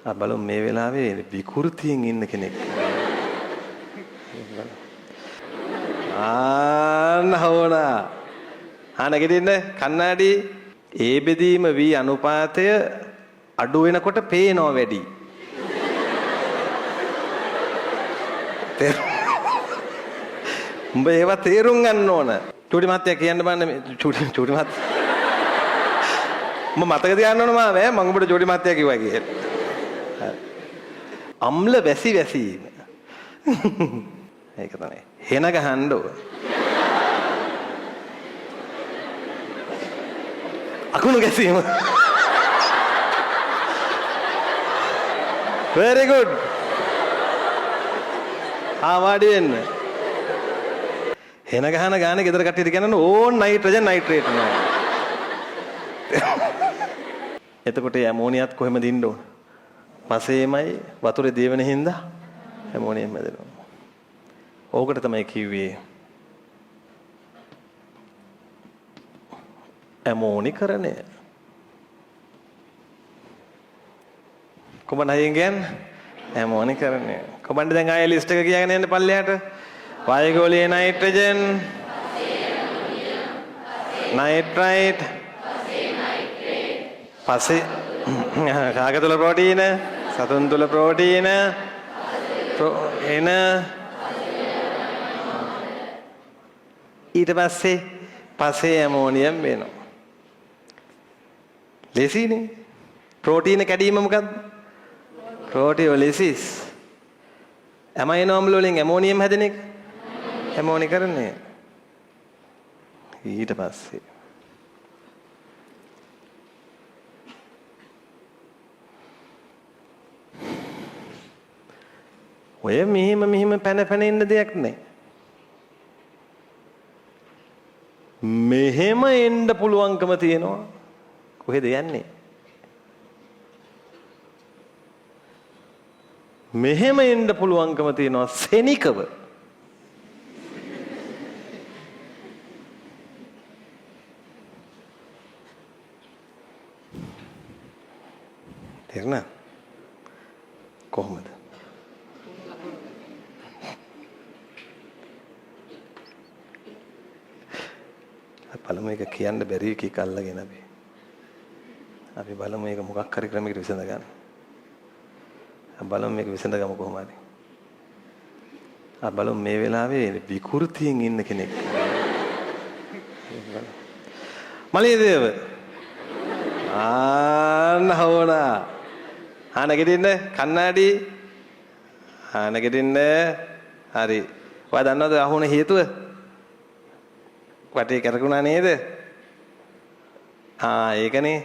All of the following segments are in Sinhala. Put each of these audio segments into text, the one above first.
බලමු මේ වෙලාවේ විකෘතියෙන් ඉන්න කෙනෙක්. හොනා. නැගිටින්න කන්නාඩි. ඒ බෙදීම V අනුපාතය අඩු වෙනකොට පේනවා වැඩි. උඹ ඒවා තේරුම් ගන්න ඕන. චූටි මහත්තයා කියන්න බෑ චූටි මහත්තයා. උඹ මතක තියාගන්න ඕන මාවේ මම උඹට චූටි මහත්තයා කිව්වා කියලා. අම්ල වැසි ඒක තමයි. හෙන ගහන්න ඕන. අකුණු ගැසීම. very good. වාඩි වෙන්න. හෙන ගහන ගානේ ගෙදර කට්ටියට කියනන ඕන් නයිට්‍රජන් නයිට්‍රේට් නෝ. එතකොට ඇමෝනියත් කොහෙමද ඉන්න ඕන? පසේමයි වතුරේ දිය වෙන හින්දා ඇමෝනියම් හැදෙනවා. ඕකට තමයි කිව්වේ ඇමෝනිකරණය. කොබන් හයියෙන් කියන්නේ ඇමෝනිකරණය. කොබන්ට දැන් ආයෙ ලිස්ට් එක කියාගෙන යන්න පල්ලෙහාට. වායුගෝලීය නයිට්‍රජන්, නයිට්‍රයිට්, පසේ කාග තුල ප්‍රෝටීන, සතුන් තුල ප්‍රෝටීන, එන ඊට පස්සේ ඇමෝනියම් වෙනවා. ලේසිනේ. ප්‍රෝටීන කැඩීම මොකද්ද? ප්‍රෝටියොලිසිස්. ඇමයිනෝ අම්ල වලින් ඇමෝනියම් හැදෙන එක. ඇමෝනිකරණය. ඊට පස්සේ ඔය මෙහෙම පැන ඉන්න දෙයක් නැහැ. මෙහෙම එන්න පුළුවන්කම තියෙනවා. කොහෙද යන්නේ? මෙහෙම එන්න පුළුවන්කම තියෙනවා සෙනිකව. තේරුණා? කොහොමද? බලමු එක කියන්න බැරි එකක් අල්ලගෙන අපි බලමු මේක මොකක් හරි ක්‍රමයකට විසඳ ගන්න. බලමු මේක විසඳ ගමු කොහොම හරි. බලමු මේ වෙලාවේ විකෘතියෙන් ඉන්න කෙනෙක්. මලියදේව. හොනා. නැගිටින්න කන්නාඩි. නැගිටින්න. හරි. ඔයා දන්නවද අහුන හේතුව? වටේ කරකුණා නේද? ඒකනේ.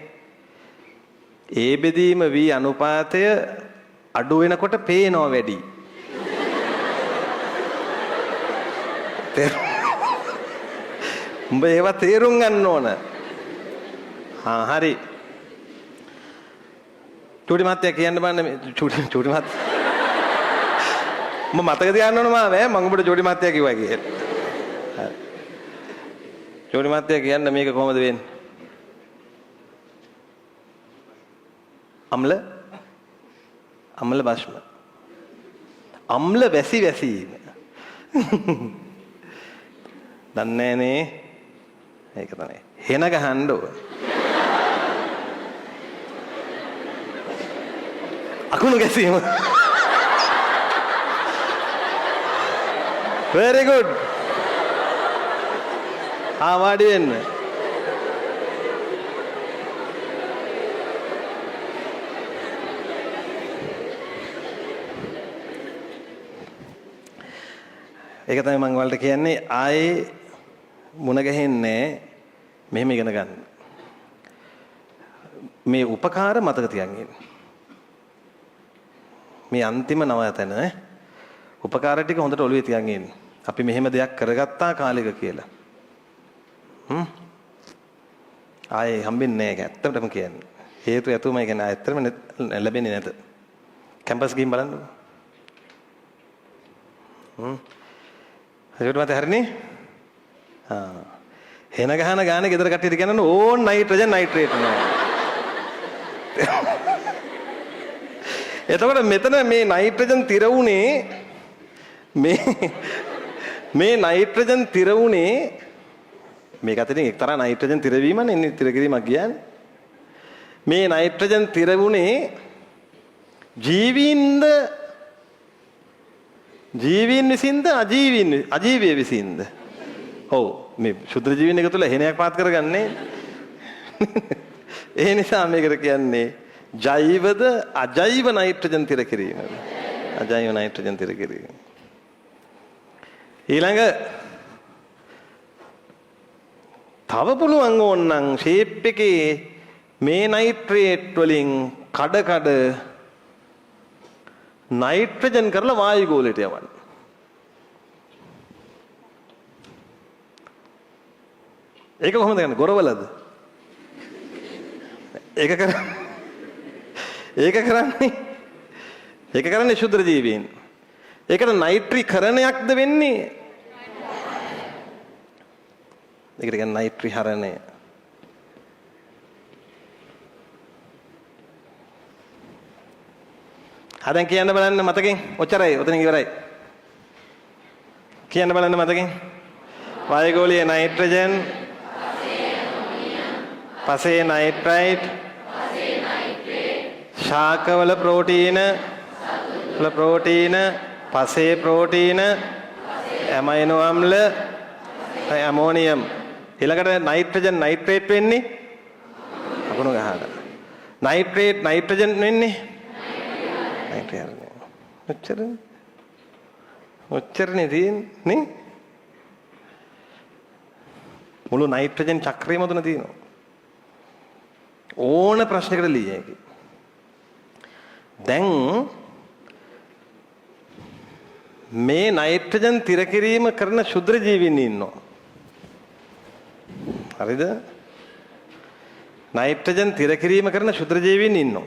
ඒ බෙදීම V අනුපාතය අඩු වෙනකොට පේනවා වැඩි. උඹ ඒවා තේරුම් ගන්න ඕන. හරි. චූටි මහත්තයා කියන්න බෑ චූටි මහත්තයා. උඹ මතක තියාගන්න ඕන මාවේ මම උඹට චූටි මහත්තයා කිව්වා කියලා. චූටි මහත්තයා කියන්න මේක කොහොමද වෙන්නේ? අම්ල භස්ම. අම්ල වැසි. දන්නේ නේ. ඒක තමයි. හෙන ගහන්න ඕන. අකුණු ගැසීම. very good. වාඩි වෙන්න. ඒක තමයි මම ඔයාලට කියන්නේ ආයේ මුණ ගැහෙන්නේ මෙහෙම ඉගෙන ගන්න. මේ උපකාර මතක තියාගන්න. මේ අන්තිම නවතන උපකාර ටික හොඳට ඔළුවේ තියාගන්න. අපි මෙහෙම දෙයක් කරගත්තා කාලෙක කියලා. ආයේ හම්බෙන්නේ නැහැ ඒක ඇත්තටම කියන්නේ. හේතු ඇතුවමයි කියන්නේ ඇත්තටම ලැබෙන්නේ නැත. කැම්පස් ගිහින් බලන්නකෝ. හරියට මත හරිනේ? හෙන ගහන ගානේ ගෙදර කට්ටියට කියනන ඕන් නයිට්‍රජන් නයිට්‍රේට් නෝ. එතකොට මෙතන මේ නයිට්‍රජන් තිර වුණේ මේ නයිට්‍රජන් තිර වුණේ මේක අතරින් එක්තරා නයිට්‍රජන් තිරවීමනේ ඉන්නේ තිර කිරීමක් කියන්නේ. මේ නයිට්‍රජන් තිර වුණේ ජීවීන්ද ජීවීන් විසින්ද අජීවී විසින්ද? ඔව් මේ ශුද්ධ ජීවීන් එක තුල හේනයක් පාත් කරගන්නේ. ඒ නිසා මේකට කියන්නේ ජෛවද අජෛව නයිට්‍රජන් තිර කිරීම. අජෛව නයිට්‍රජන් තිර කිරීම. ඊළඟ තව පුළුවන් ඕනනම් ෂේප් එකේ මේ නයිට්‍රේට් වලින් කඩ නයිට්‍රජන් කරලා වායු ගෝලයට යවන්න. ඒක කොහොමද කරන්නේ? ගොරවලද? ඒක කරන්නේ ශුද්ධ ජීවීන්. ඒකට නයිට්‍රීකරණයක්ද වෙන්නේ? ඒකට කියන්නේ නයිට්‍රීහරණය. හදන් කියන්න බලන්න මතකෙන්. ඔච්චරයි. ඔතනින් ඉවරයි. කියන්න බලන්න මතකෙන්. වායුගෝලීය නයිට්‍රජන් පසේ නයිට්‍රයිට් ශාකවල ප්‍රෝටීන පසේ ප්‍රෝටීන ඇමයිනෝ අම්ල ඇමෝනියම් ඊළඟට නයිට්‍රජන් නයිට්‍රේට් වෙන්නේ අකුණු ගහලා නයිට්‍රේට් නයිට්‍රජන් වෙන්නේ නයිට්‍රජන් ඔච්චරනේ තියෙන්නේ මුළු නයිට්‍රජන් චක්‍රයම තුන තියෙනවා ඕන ප්‍රශ්නයකට ලියන්නේ දැන් මේ නයිට්‍රජන් තිර කිරීම කරන ශුද්ධ ජීවීන් ඉන්නවා හරිද නයිට්‍රජන් තිර කිරීම කරන ශුද්ධ ජීවීන් ඉන්නවා